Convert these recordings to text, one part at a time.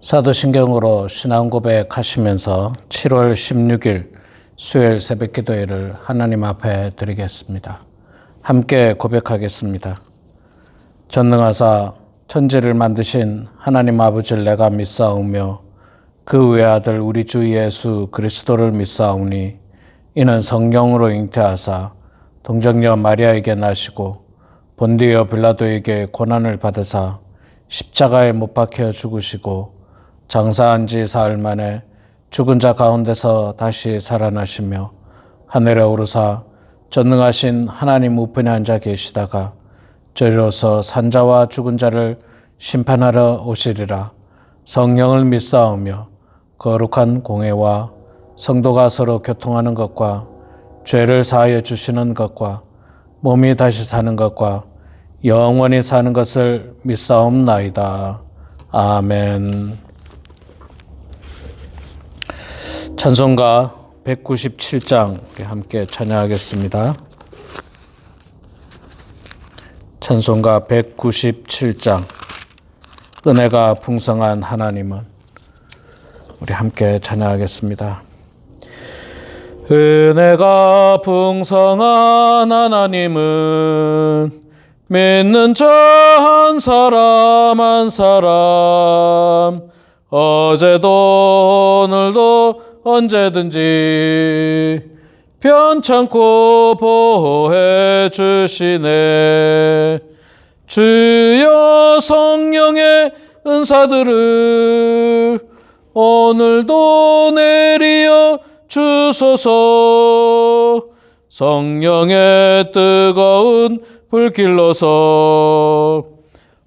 사도신경으로 신앙 고백하시면서 7월 16일 수요일 새벽기도회를 하나님 앞에 드리겠습니다. 함께 고백하겠습니다. 전능하사 천지를 만드신 하나님 아버지를 내가 믿사오며 그 외아들 우리 주 예수 그리스도를 믿사오니 이는 성령으로 잉태하사 동정녀 마리아에게 나시고 본디오 빌라도에게 고난을 받으사 십자가에 못 박혀 죽으시고 장사한 지 사흘 만에 죽은 자 가운데서 다시 살아나시며 하늘에 오르사 전능하신 하나님 우편에 앉아 계시다가 저리로서 산자와 죽은 자를 심판하러 오시리라. 성령을 믿사오며 거룩한 공회와 성도가 서로 교통하는 것과 죄를 사하여 주시는 것과 몸이 다시 사는 것과 영원히 사는 것을 믿사옵나이다. 아멘. 찬송가 197장 함께 찬양하겠습니다. 찬송가 197장 은혜가 풍성한 하나님은 우리 함께 찬양하겠습니다. 은혜가 풍성한 하나님은 믿는 자 한 사람 한 사람 어제도 오늘도 언제든지 편찮고 보호해 주시네. 주여 성령의 은사들을 오늘도 내리어 주소서. 성령의 뜨거운 불길로서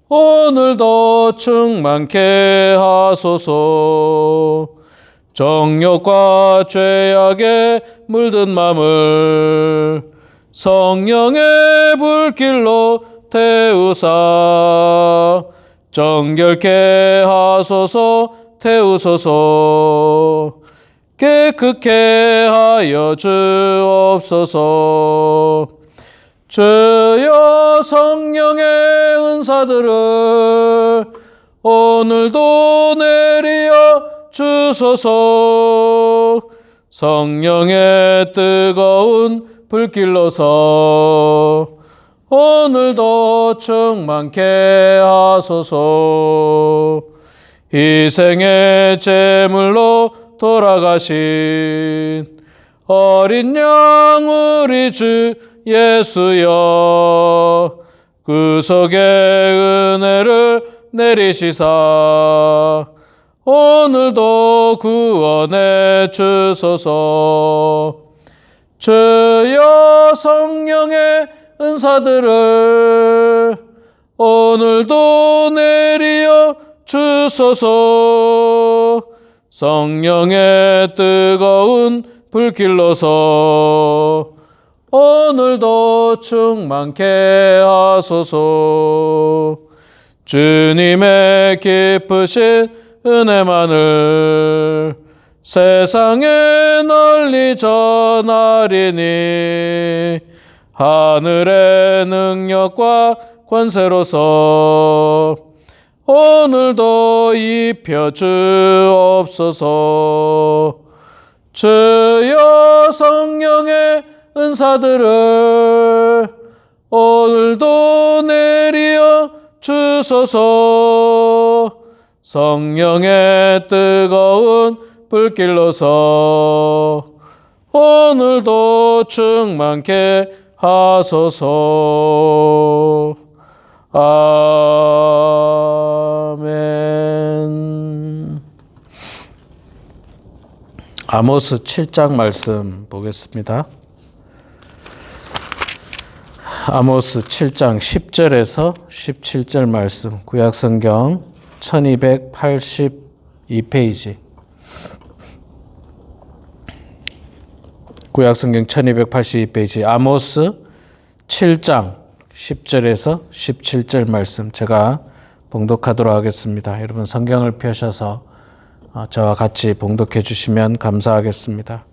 오늘도 충만케 하소서. 정욕과 죄악에 물든 맘을 성령의 불길로 태우사 정결케 하소서. 태우소서. 깨끗게 하여 주옵소서. 주여 성령의 은사들을 오늘도 내리어 주소서. 성령의 뜨거운 불길로서 오늘도 충만케 하소서. 희생의 제물로 돌아가신 어린 양 우리 주 예수여 구속의 은혜를 내리시사 오늘도 구원해 주소서. 주여 성령의 은사들을 오늘도 내리어 주소서. 성령의 뜨거운 불길로서 오늘도 충만케 하소서. 주님의 깊으신 은혜만을 세상에 널리 전하리니 하늘의 능력과 권세로서 오늘도 입혀 주옵소서. 주여 성령의 은사들을 오늘도 내리어 주소서. 성령의 뜨거운 불길로서 오늘도 충만케 하소서. 아멘. 아모스 7장 말씀 보겠습니다. 아모스 7장 10절에서 17절 말씀, 구약성경 1282페이지. 구약성경 1282페이지 아모스 7장 10절에서 17절 말씀 제가 봉독하도록 하겠습니다. 여러분 성경을 펴셔서 저와 같이 봉독해 주시면 감사하겠습니다.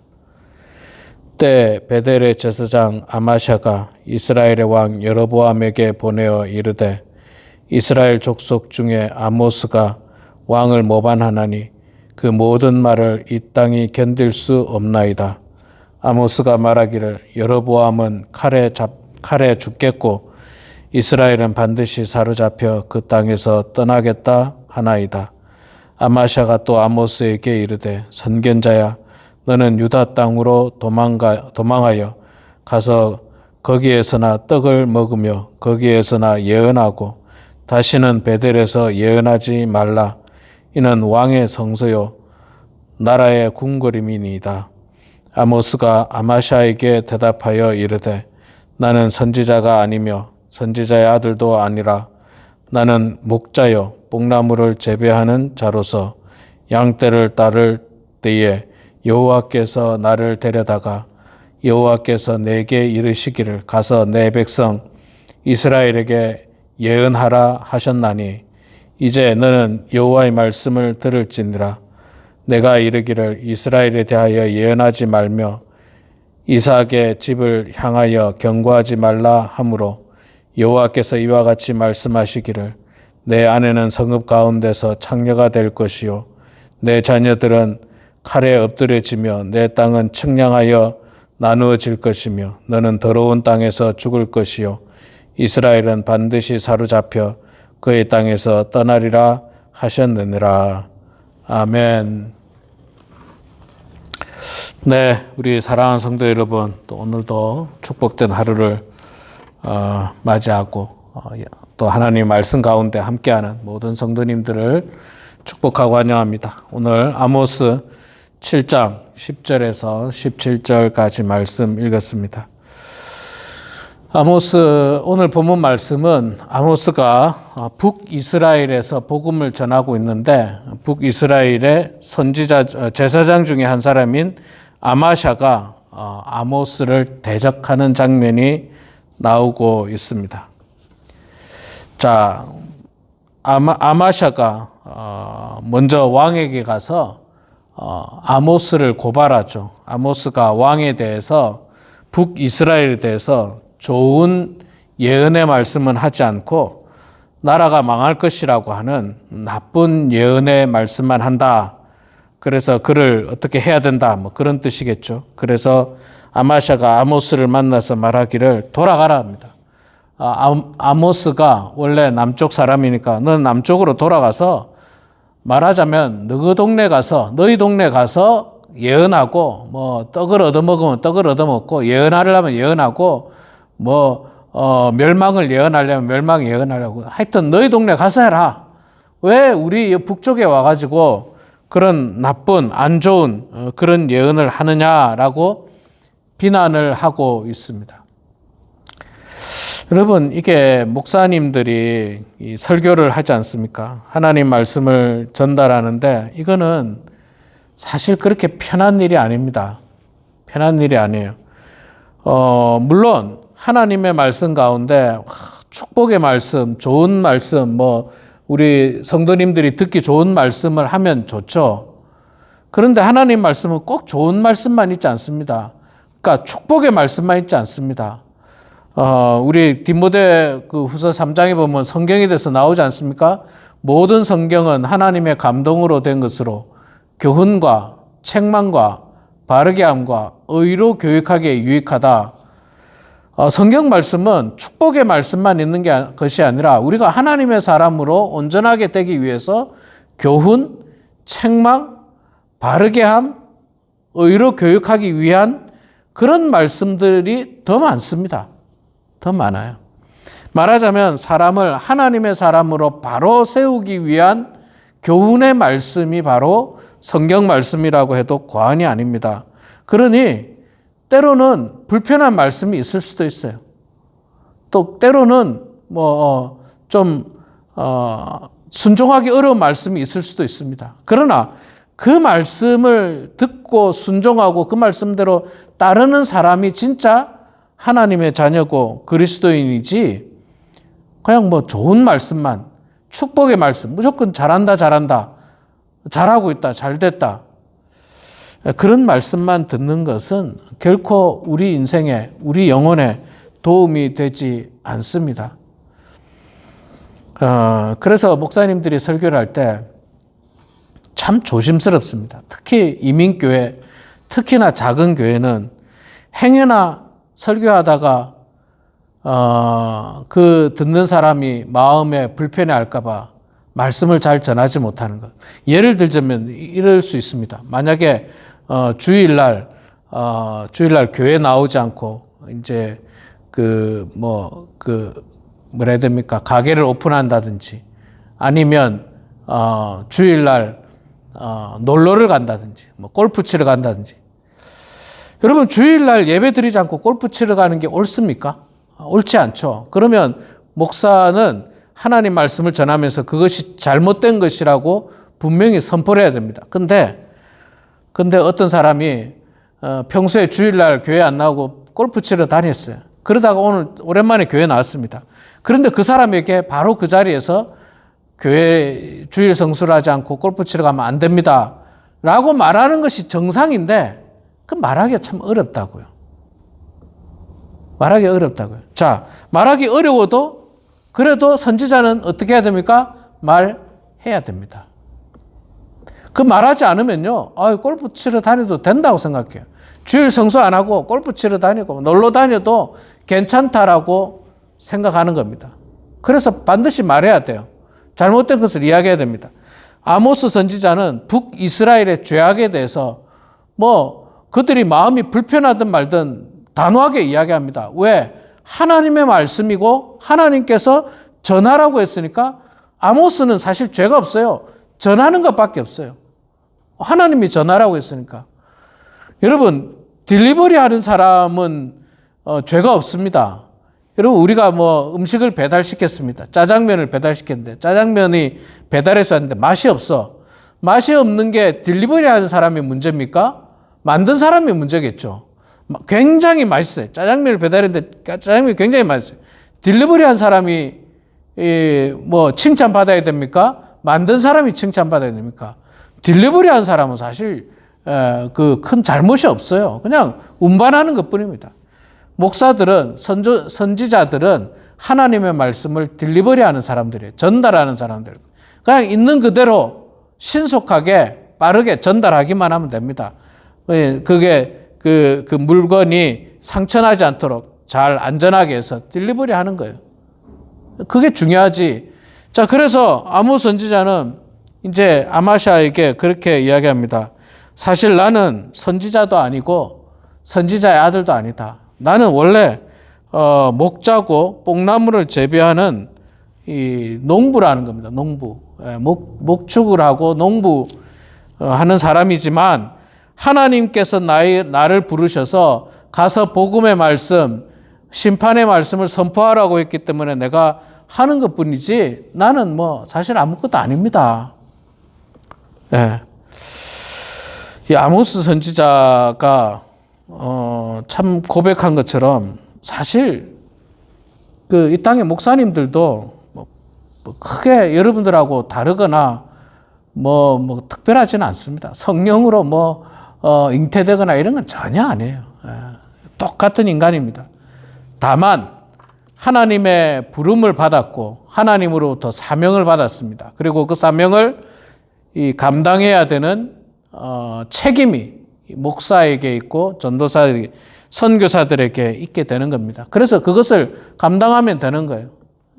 때 베델의 제사장 아마샤가 이스라엘의 왕 여로보암에게 보내어 이르되 이스라엘 족속 중에 아모스가 왕을 모반하나니 그 모든 말을 이 땅이 견딜 수 없나이다. 아모스가 말하기를 여로보암은 칼에 죽겠고 이스라엘은 반드시 사로잡혀 그 땅에서 떠나겠다 하나이다. 아마샤가 또 아모스에게 이르되 선견자야 너는 유다 땅으로 도망하여 가서 거기에서나 떡을 먹으며 거기에서나 예언하고 다시는 베델에서 예언하지 말라. 이는 왕의 성소요 나라의 궁궐임이니이다. 아모스가 아마샤에게 대답하여 이르되 나는 선지자가 아니며 선지자의 아들도 아니라 나는 목자요 뽕나무를 재배하는 자로서 양떼를 따를 때에 여호와께서 나를 데려다가 여호와께서 내게 이르시기를 가서 내 백성 이스라엘에게 예언하라 하셨나니 이제 너는 여호와의 말씀을 들을지니라. 내가 이르기를 이스라엘에 대하여 예언하지 말며 이삭의 집을 향하여 경고하지 말라 하므로 여호와께서 이와 같이 말씀하시기를 내 아내는 성읍 가운데서 창녀가 될 것이요 내 자녀들은 칼에 엎드려지며 내 땅은 측량하여 나누어질 것이며 너는 더러운 땅에서 죽을 것이요 이스라엘은 반드시 사로잡혀 그의 땅에서 떠나리라 하셨느니라. 아멘. 네, 우리 사랑하는 성도 여러분, 또 오늘도 축복된 하루를 맞이하고 또 하나님 말씀 가운데 함께하는 모든 성도님들을 축복하고 환영합니다. 오늘 아모스 7장 10절에서 17절까지 말씀 읽었습니다. 아모스 오늘 본문 말씀은 아모스가 북이스라엘에서 복음을 전하고 있는데 북이스라엘의 선지자 제사장 중에 한 사람인 아마샤가 아모스를 대적하는 장면이 나오고 있습니다. 자, 아마샤가 먼저 왕에게 가서 아모스를 고발하죠. 아모스가 왕에 대해서 북이스라엘에 대해서 좋은 예언의 말씀은 하지 않고 나라가 망할 것이라고 하는 나쁜 예언의 말씀만 한다. 그래서 그를 어떻게 해야 된다. 뭐 그런 뜻이겠죠. 그래서 아마샤가 아모스를 만나서 말하기를 돌아가라 합니다. 아모스가 원래 남쪽 사람이니까 넌 남쪽으로 돌아가서 말하자면 너희 동네 가서 예언하고 뭐 떡을 얻어먹으면 떡을 얻어먹고 예언하려면 예언하고 멸망을 예언하려면 멸망 예언하려고 하여튼 너희 동네 가서 해라. 왜 우리 북쪽에 와가지고 그런 나쁜 안 좋은 그런 예언을 하느냐라고 비난을 하고 있습니다. 여러분 이게 목사님들이 이 설교를 하지 않습니까? 하나님 말씀을 전달하는데 이거는 사실 그렇게 편한 일이 아닙니다. 편한 일이 아니에요. 물론 하나님의 말씀 가운데 축복의 말씀, 좋은 말씀, 우리 성도님들이 듣기 좋은 말씀을 하면 좋죠. 그런데 하나님 말씀은 꼭 좋은 말씀만 있지 않습니다. 그러니까 축복의 말씀만 있지 않습니다. 우리 디모데 그 후서 3장에 보면 성경에 대해서 나오지 않습니까? 모든 성경은 하나님의 감동으로 된 것으로 교훈과 책망과 바르게 함과 의로 교육하기에 유익하다. 성경 말씀은 축복의 말씀만 있는 것이 아니라 우리가 하나님의 사람으로 온전하게 되기 위해서 교훈, 책망, 바르게 함, 의로 교육하기 위한 그런 말씀들이 더 많습니다. 더 많아요. 말하자면 사람을 하나님의 사람으로 바로 세우기 위한 교훈의 말씀이 바로 성경 말씀이라고 해도 과언이 아닙니다. 그러니 때로는 불편한 말씀이 있을 수도 있어요. 또 때로는 순종하기 어려운 말씀이 있을 수도 있습니다. 그러나 그 말씀을 듣고 순종하고 그 말씀대로 따르는 사람이 진짜 하나님의 자녀고 그리스도인이지 그냥 좋은 말씀만 축복의 말씀 무조건 잘한다 잘하고 있다 잘됐다 그런 말씀만 듣는 것은 결코 우리 인생에 우리 영혼에 도움이 되지 않습니다. 그래서 목사님들이 설교를 할 때 참 조심스럽습니다. 특히 이민교회, 특히나 작은 교회는 행여나 설교하다가 그 듣는 사람이 마음에 불편해할까봐 말씀을 잘 전하지 못하는 것. 예를 들자면 이럴 수 있습니다. 만약에 주일날 교회 나오지 않고 이제 뭐라 해야 됩니까? 가게를 오픈한다든지 아니면 주일날 놀러를 간다든지 뭐 골프 치러 간다든지. 여러분 주일날 예배 드리지 않고 골프 치러 가는 게 옳습니까? 옳지 않죠. 그러면 목사는 하나님 말씀을 전하면서 그것이 잘못된 것이라고 분명히 선포를 해야 됩니다. 근데 어떤 사람이 평소에 주일날 교회 안 나오고 골프 치러 다녔어요. 그러다가 오늘 오랜만에 교회 나왔습니다. 그런데 그 사람에게 바로 그 자리에서 교회 주일 성수를 하지 않고 골프 치러 가면 안 됩니다 라고 말하는 것이 정상인데 그 말하기가 참 어렵다고요. 말하기 어렵다고요. 자, 말하기 어려워도 그래도 선지자는 어떻게 해야 됩니까? 말해야 됩니다. 그 말하지 않으면요, 골프 치러 다녀도 된다고 생각해요. 주일 성수 안 하고 골프 치러 다니고 놀러 다녀도 괜찮다라고 생각하는 겁니다. 그래서 반드시 말해야 돼요. 잘못된 것을 이야기해야 됩니다. 아모스 선지자는 북이스라엘의 죄악에 대해서 그들이 마음이 불편하든 말든 단호하게 이야기합니다. 왜? 하나님의 말씀이고 하나님께서 전하라고 했으니까 아모스는 사실 죄가 없어요. 전하는 것밖에 없어요. 하나님이 전하라고 했으니까. 여러분, 딜리버리 하는 사람은 죄가 없습니다. 여러분, 우리가 음식을 배달시켰습니다. 짜장면을 배달시켰는데 짜장면이 배달해서 왔는데 맛이 없어. 맛이 없는 게 딜리버리 하는 사람의 문제입니까? 만든 사람의 문제겠죠. 굉장히 맛있어요. 짜장면을 배달했는데 짜장면이 굉장히 맛있어요. 딜리버리 한 사람이 칭찬받아야 됩니까? 만든 사람이 칭찬받아야 됩니까? 딜리버리 한 사람은 사실 큰 잘못이 없어요. 그냥 운반하는 것뿐입니다. 목사들은 선지자들은 하나님의 말씀을 딜리버리하는 사람들이에요. 전달하는 사람들. 그냥 있는 그대로 신속하게 빠르게 전달하기만 하면 됩니다. 그게 그 물건이 상처나지 않도록 잘 안전하게 해서 딜리버리 하는 거예요. 그게 중요하지. 자, 그래서 아모스 선지자는 이제 아마샤에게 그렇게 이야기합니다. 사실 나는 선지자도 아니고 선지자의 아들도 아니다. 나는 원래 목자고 뽕나무를 재배하는 이 농부라는 겁니다. 농부. 목축을 하고 농부하는 사람이지만 하나님께서 나를 부르셔서 가서 복음의 말씀, 심판의 말씀을 선포하라고 했기 때문에 내가 하는 것뿐이지 나는 사실 아무것도 아닙니다. 예. 이 아모스 선지자가 참 고백한 것처럼 사실 이 땅의 목사님들도 크게 여러분들하고 다르거나 특별하지는 않습니다. 성령으로 잉태되거나 이런 건 전혀 아니에요. 똑같은 인간입니다. 다만 하나님의 부름을 받았고 하나님으로부터 사명을 받았습니다. 그리고 그 사명을 감당해야 되는 책임이 목사에게 있고 전도사에게, 선교사들에게 있게 되는 겁니다. 그래서 그것을 감당하면 되는 거예요.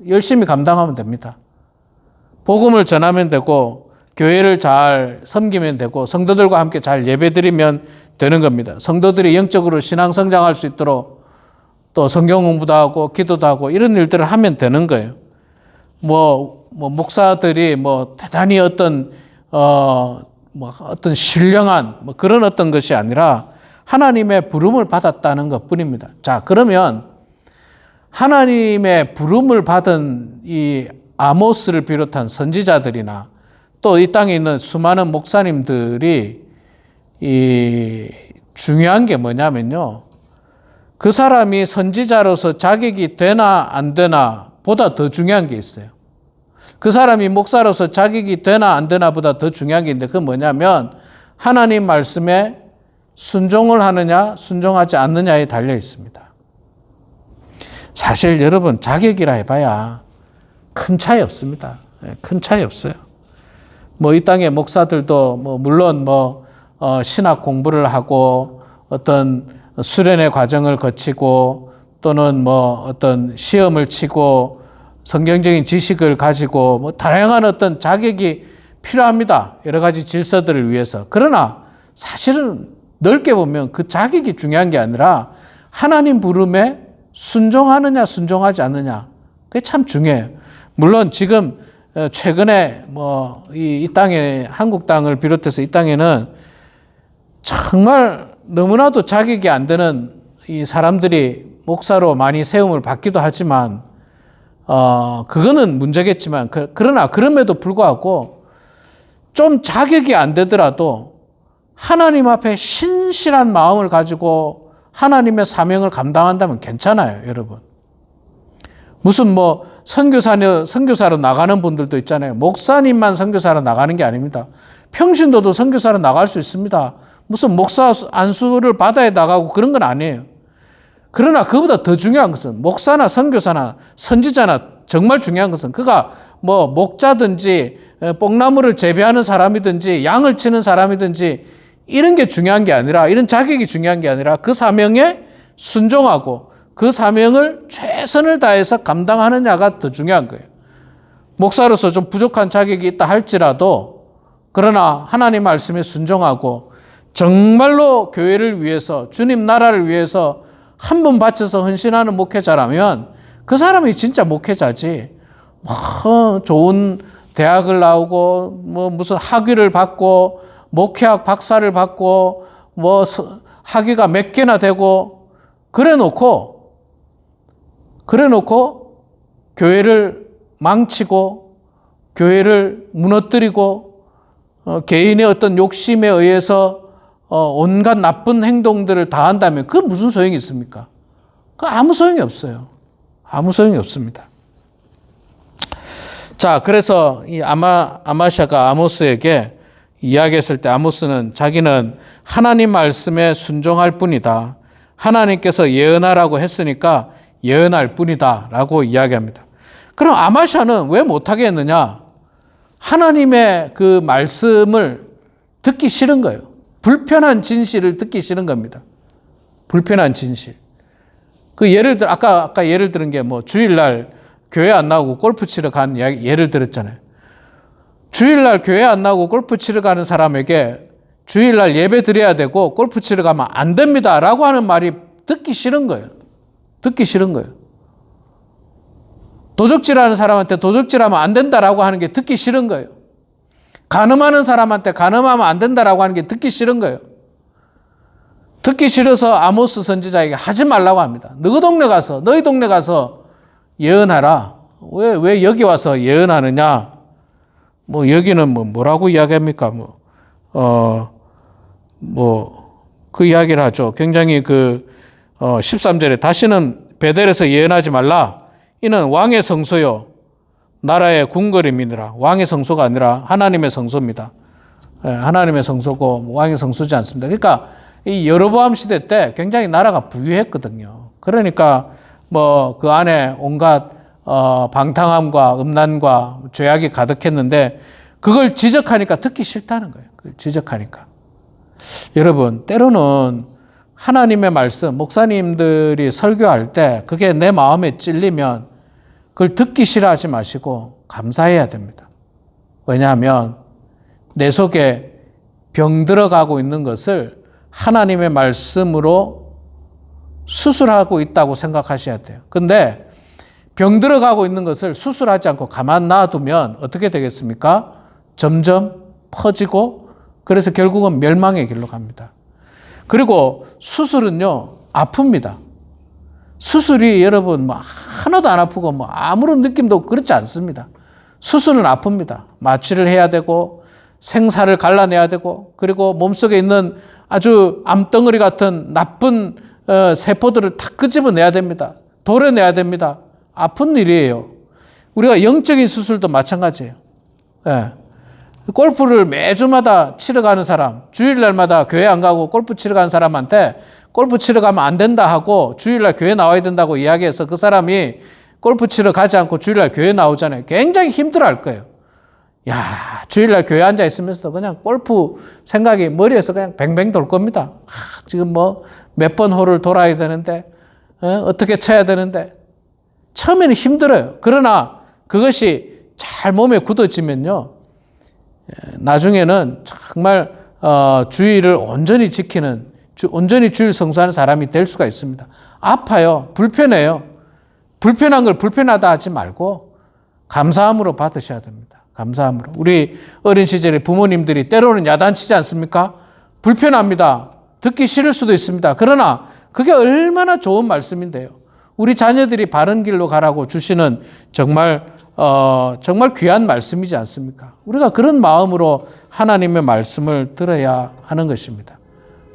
열심히 감당하면 됩니다. 복음을 전하면 되고 교회를 잘 섬기면 되고 성도들과 함께 잘 예배드리면 되는 겁니다. 성도들이 영적으로 신앙 성장할 수 있도록 또 성경 공부도 하고 기도도 하고 이런 일들을 하면 되는 거예요. 목사들이 대단히 어떤 신령한 그런 어떤 것이 아니라 하나님의 부름을 받았다는 것 뿐입니다. 자, 그러면 하나님의 부름을 받은 이 아모스를 비롯한 선지자들이나 또 이 땅에 있는 수많은 목사님들이 중요한 게 뭐냐면요. 그 사람이 선지자로서 자격이 되나 안 되나 보다 더 중요한 게 있어요. 그 사람이 목사로서 자격이 되나 안 되나 보다 더 중요한 게 있는데 그건 뭐냐면 하나님 말씀에 순종을 하느냐 순종하지 않느냐에 달려 있습니다. 사실 여러분 자격이라 해봐야 큰 차이 없습니다. 큰 차이 없어요. 뭐 이 땅의 목사들도 뭐 물론 신학 공부를 하고 어떤 수련의 과정을 거치고 또는 뭐 어떤 시험을 치고 성경적인 지식을 가지고 뭐 다양한 어떤 자격이 필요합니다. 여러 가지 질서들을 위해서. 그러나 사실은 넓게 보면 그 자격이 중요한 게 아니라 하나님 부름에 순종하느냐 순종하지 않느냐. 그게 참 중요해요. 물론 지금 최근에 뭐 이 땅에 한국 땅을 비롯해서 이 땅에는 정말 너무나도 자격이 안 되는 이 사람들이 목사로 많이 세움을 받기도 하지만 그거는 문제겠지만 그러나 그럼에도 불구하고 좀 자격이 안 되더라도 하나님 앞에 신실한 마음을 가지고 하나님의 사명을 감당한다면 괜찮아요, 여러분. 무슨 뭐 선교사로 나가는 분들도 있잖아요. 목사님만 선교사로 나가는 게 아닙니다. 평신도도 선교사로 나갈 수 있습니다. 무슨 목사 안수를 받아야 나가고 그런 건 아니에요. 그러나 그보다 더 중요한 것은 목사나 선교사나 선지자나 정말 중요한 것은 그가 뭐 목자든지 뽕나무를 재배하는 사람이든지 양을 치는 사람이든지 이런 게 중요한 게 아니라 이런 자격이 중요한 게 아니라 그 사명에 순종하고 그 사명을 최선을 다해서 감당하느냐가 더 중요한 거예요. 목사로서 좀 부족한 자격이 있다 할지라도 그러나 하나님 말씀에 순종하고 정말로 교회를 위해서 주님 나라를 위해서 한 번 바쳐서 헌신하는 목회자라면 그 사람이 진짜 목회자지. 좋은 대학을 나오고 뭐 무슨 학위를 받고 목회학 박사를 받고 뭐 학위가 몇 개나 되고 그래 놓고 교회를 망치고 교회를 무너뜨리고 개인의 어떤 욕심에 의해서 온갖 나쁜 행동들을 다 한다면 그 무슨 소용이 있습니까? 그 아무 소용이 없어요. 아무 소용이 없습니다. 자, 그래서 이 아마샤가 아모스에게 이야기했을 때 아모스는 자기는 하나님 말씀에 순종할 뿐이다. 하나님께서 예언하라고 했으니까 예언할 뿐이다 라고 이야기합니다. 그럼 아마샤는 왜 못하게 했느냐? 하나님의 그 말씀을 듣기 싫은 거예요. 불편한 진실을 듣기 싫은 겁니다. 불편한 진실. 그 예를 들어 아까 예를 들은 게 뭐 주일날 교회 안 나오고 골프 치러 간 예를 들었잖아요. 주일날 교회 안 나오고 골프 치러 가는 사람에게 주일날 예배 드려야 되고 골프 치러 가면 안 됩니다 라고 하는 말이 듣기 싫은 거예요. 듣기 싫은 거예요. 도적질하는 사람한테 도적질하면 안 된다라고 하는 게 듣기 싫은 거예요. 간음하는 사람한테 간음하면 안 된다라고 하는 게 듣기 싫은 거예요. 듣기 싫어서 아모스 선지자에게 하지 말라고 합니다. 너희 동네 가서 예언하라. 왜 여기 와서 예언하느냐? 뭐 여기는 뭐라고 이야기합니까? 그 이야기를 하죠. 굉장히 13절에 다시는 베델에서 예언하지 말라. 이는 왕의 성소요 나라의 궁궐임이니라. 왕의 성소가 아니라 하나님의 성소입니다. 하나님의 성소고 왕의 성소지 않습니다. 그러니까 이 여로보암 시대 때 굉장히 나라가 부유했거든요. 그러니까 뭐 그 안에 온갖 방탕함과 음란과 죄악이 가득했는데 그걸 지적하니까 듣기 싫다는 거예요. 그걸 지적하니까. 여러분, 때로는 하나님의 말씀, 목사님들이 설교할 때 그게 내 마음에 찔리면 그걸 듣기 싫어하지 마시고 감사해야 됩니다. 왜냐하면 내 속에 병 들어가고 있는 것을 하나님의 말씀으로 수술하고 있다고 생각하셔야 돼요. 근데 병 들어가고 있는 것을 수술하지 않고 가만 놔두면 어떻게 되겠습니까? 점점 퍼지고 그래서 결국은 멸망의 길로 갑니다. 그리고 수술은요, 아픕니다. 수술이 여러분 하나도 안 아프고 아무런 느낌도 그렇지 않습니다. 수술은 아픕니다. 마취를 해야 되고 생사를 갈라내야 되고 그리고 몸속에 있는 아주 암덩어리 같은 나쁜 세포들을 다 끄집어내야 됩니다. 도려내야 됩니다. 아픈 일이에요. 우리가 영적인 수술도 마찬가지예요. 예. 골프를 매주마다 치러 가는 사람, 주일날마다 교회 안 가고 골프 치러 가는 사람한테 골프 치러 가면 안 된다 하고 주일날 교회 나와야 된다고 이야기해서 그 사람이 골프 치러 가지 않고 주일날 교회 나오잖아요. 굉장히 힘들어할 거예요. 야, 주일날 교회 앉아 있으면서도 그냥 골프 생각이 머리에서 그냥 뱅뱅 돌 겁니다. 지금 뭐 몇 번 홀을 돌아야 되는데, 어떻게 쳐야 되는데. 처음에는 힘들어요. 그러나 그것이 잘 몸에 굳어지면요, 나중에는 정말 주의를 온전히 지키는, 온전히 주의를 성수하는 사람이 될 수가 있습니다. 아파요. 불편해요. 불편한 걸 불편하다 하지 말고 감사함으로 받으셔야 됩니다. 감사함으로. 우리 어린 시절에 부모님들이 때로는 야단치지 않습니까? 불편합니다. 듣기 싫을 수도 있습니다. 그러나 그게 얼마나 좋은 말씀인데요. 우리 자녀들이 바른 길로 가라고 주시는 정말 귀한 말씀이지 않습니까? 우리가 그런 마음으로 하나님의 말씀을 들어야 하는 것입니다.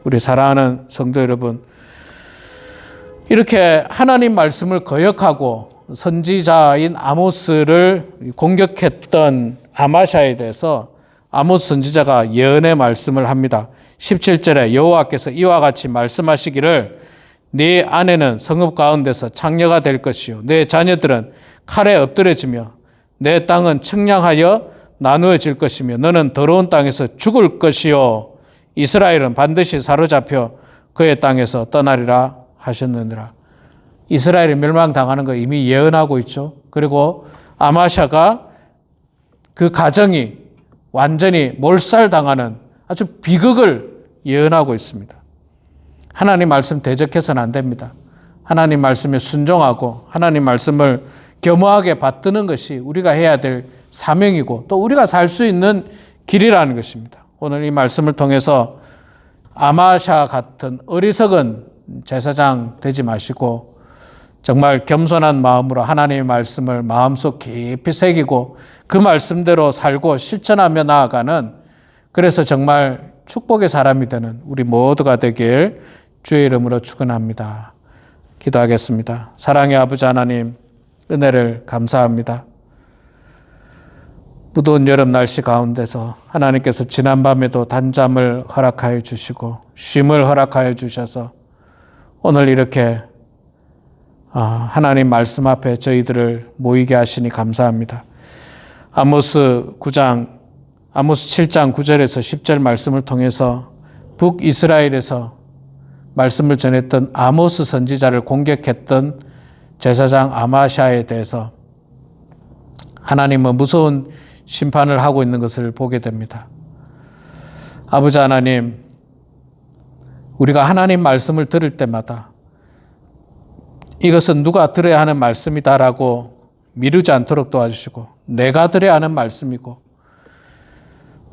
우리 사랑하는 성도 여러분, 이렇게 하나님 말씀을 거역하고 선지자인 아모스를 공격했던 아마샤에 대해서 아모스 선지자가 예언의 말씀을 합니다. 17절에 여호와께서 이와 같이 말씀하시기를 네 아내는 성읍 가운데서 창녀가 될 것이요 내 자녀들은 칼에 엎드려지며 내 땅은 측량하여 나누어질 것이며 너는 더러운 땅에서 죽을 것이요 이스라엘은 반드시 사로잡혀 그의 땅에서 떠나리라 하셨느니라. 이스라엘이 멸망당하는 거 이미 예언하고 있죠. 그리고 아마샤가 그 가정이 완전히 몰살당하는 아주 비극을 예언하고 있습니다. 하나님 말씀 대적해서는 안 됩니다. 하나님 말씀에 순종하고 하나님 말씀을 겸허하게 받드는 것이 우리가 해야 될 사명이고 또 우리가 살 수 있는 길이라는 것입니다. 오늘 이 말씀을 통해서 아마샤 같은 어리석은 제사장 되지 마시고 정말 겸손한 마음으로 하나님의 말씀을 마음속 깊이 새기고 그 말씀대로 살고 실천하며 나아가는, 그래서 정말 축복의 사람이 되는 우리 모두가 되길 주의 이름으로 축원합니다. 기도하겠습니다. 사랑의 아버지 하나님, 은혜를 감사합니다. 무더운 여름 날씨 가운데서 하나님께서 지난밤에도 단잠을 허락하여 주시고 쉼을 허락하여 주셔서 오늘 이렇게 하나님 말씀 앞에 저희들을 모이게 하시니 감사합니다. 아모스 7장 9절에서 10절 말씀을 통해서 북이스라엘에서 말씀을 전했던 아모스 선지자를 공격했던 제사장 아마샤에 대해서 하나님은 무서운 심판을 하고 있는 것을 보게 됩니다. 아버지 하나님, 우리가 하나님 말씀을 들을 때마다 이것은 누가 들어야 하는 말씀이다라고 미루지 않도록 도와주시고 내가 들어야 하는 말씀이고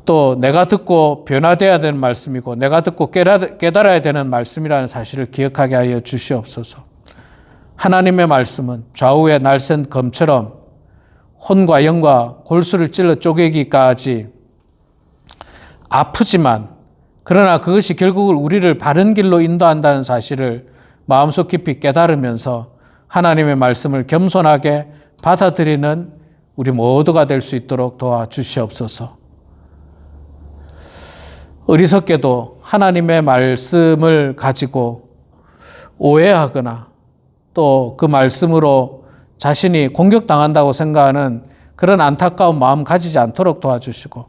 또 내가 듣고 변화되어야 되는 말씀이고 내가 듣고 깨달아야 되는 말씀이라는 사실을 기억하게 하여 주시옵소서. 하나님의 말씀은 좌우의 날쌘 검처럼 혼과 영과 골수를 찔러 쪼개기까지 아프지만 그러나 그것이 결국은 우리를 바른 길로 인도한다는 사실을 마음속 깊이 깨달으면서 하나님의 말씀을 겸손하게 받아들이는 우리 모두가 될 수 있도록 도와주시옵소서. 어리석게도 하나님의 말씀을 가지고 오해하거나 또 그 말씀으로 자신이 공격당한다고 생각하는 그런 안타까운 마음 가지지 않도록 도와주시고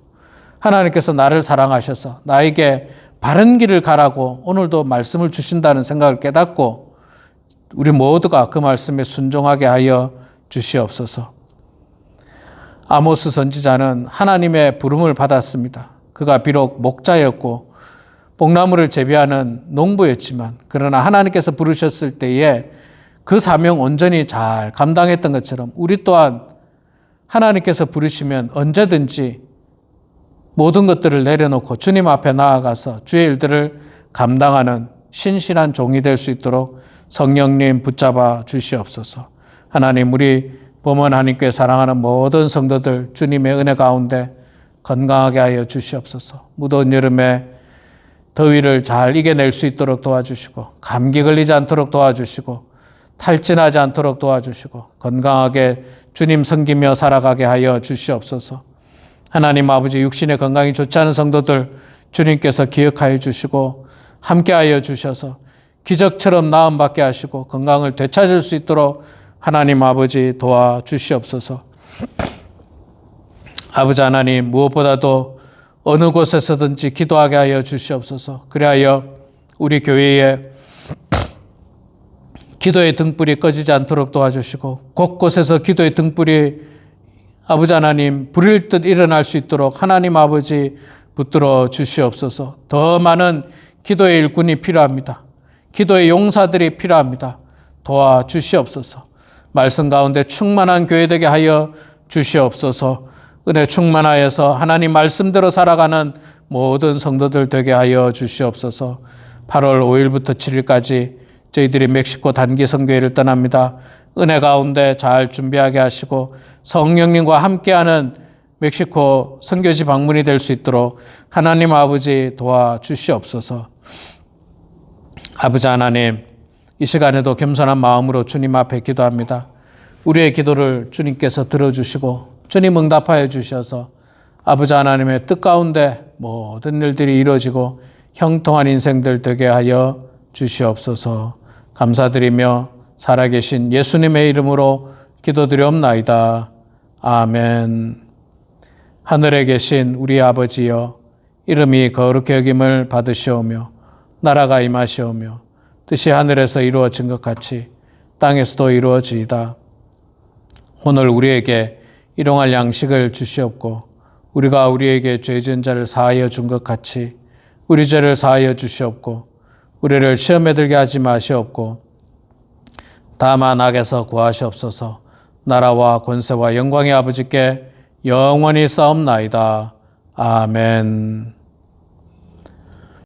하나님께서 나를 사랑하셔서 나에게 바른 길을 가라고 오늘도 말씀을 주신다는 생각을 깨닫고 우리 모두가 그 말씀에 순종하게 하여 주시옵소서. 아모스 선지자는 하나님의 부름을 받았습니다. 그가 비록 목자였고 뽕나무를 재배하는 농부였지만 그러나 하나님께서 부르셨을 때에 그 사명 온전히 잘 감당했던 것처럼 우리 또한 하나님께서 부르시면 언제든지 모든 것들을 내려놓고 주님 앞에 나아가서 주의 일들을 감당하는 신실한 종이 될 수 있도록 성령님 붙잡아 주시옵소서. 하나님, 우리 범원 하나님께 사랑하는 모든 성도들 주님의 은혜 가운데 건강하게 하여 주시옵소서. 무더운 여름에 더위를 잘 이겨낼 수 있도록 도와주시고 감기 걸리지 않도록 도와주시고 탈진하지 않도록 도와주시고 건강하게 주님 섬기며 살아가게 하여 주시옵소서. 하나님 아버지, 육신의 건강이 좋지 않은 성도들 주님께서 기억하여 주시고 함께하여 주셔서 기적처럼 나음받게 하시고 건강을 되찾을 수 있도록 하나님 아버지 도와주시옵소서. 아버지 하나님, 무엇보다도 어느 곳에서든지 기도하게 하여 주시옵소서. 그리하여 우리 교회에 기도의 등불이 꺼지지 않도록 도와주시고 곳곳에서 기도의 등불이 아버지 하나님 불일 듯 일어날 수 있도록 하나님 아버지 붙들어 주시옵소서. 더 많은 기도의 일꾼이 필요합니다. 기도의 용사들이 필요합니다. 도와주시옵소서. 말씀 가운데 충만한 교회 되게 하여 주시옵소서. 은혜 충만하여서 하나님 말씀대로 살아가는 모든 성도들 되게 하여 주시옵소서. 8월 5일부터 7일까지 저희들이 멕시코 단기 선교회를 떠납니다. 은혜 가운데 잘 준비하게 하시고 성령님과 함께하는 멕시코 선교지 방문이 될 수 있도록 하나님 아버지 도와주시옵소서. 아버지 하나님, 이 시간에도 겸손한 마음으로 주님 앞에 기도합니다. 우리의 기도를 주님께서 들어주시고 주님 응답하여 주셔서 아버지 하나님의 뜻 가운데 모든 일들이 이루어지고 형통한 인생들 되게 하여 주시옵소서. 감사드리며 살아계신 예수님의 이름으로 기도드리옵나이다. 아멘. 하늘에 계신 우리 아버지여, 이름이 거룩히 여김을 받으시오며 나라가 임하시오며 뜻이 하늘에서 이루어진 것 같이 땅에서도 이루어지이다. 오늘 우리에게 일용할 양식을 주시옵고 우리가 우리에게 죄 지은 자를 사하여 준 것 같이 우리 죄를 사하여 주시옵고 우리를 시험에 들게 하지 마시옵고 다만 악에서 구하시옵소서. 나라와 권세와 영광의 아버지께 영원히 싸움나이다. 아멘.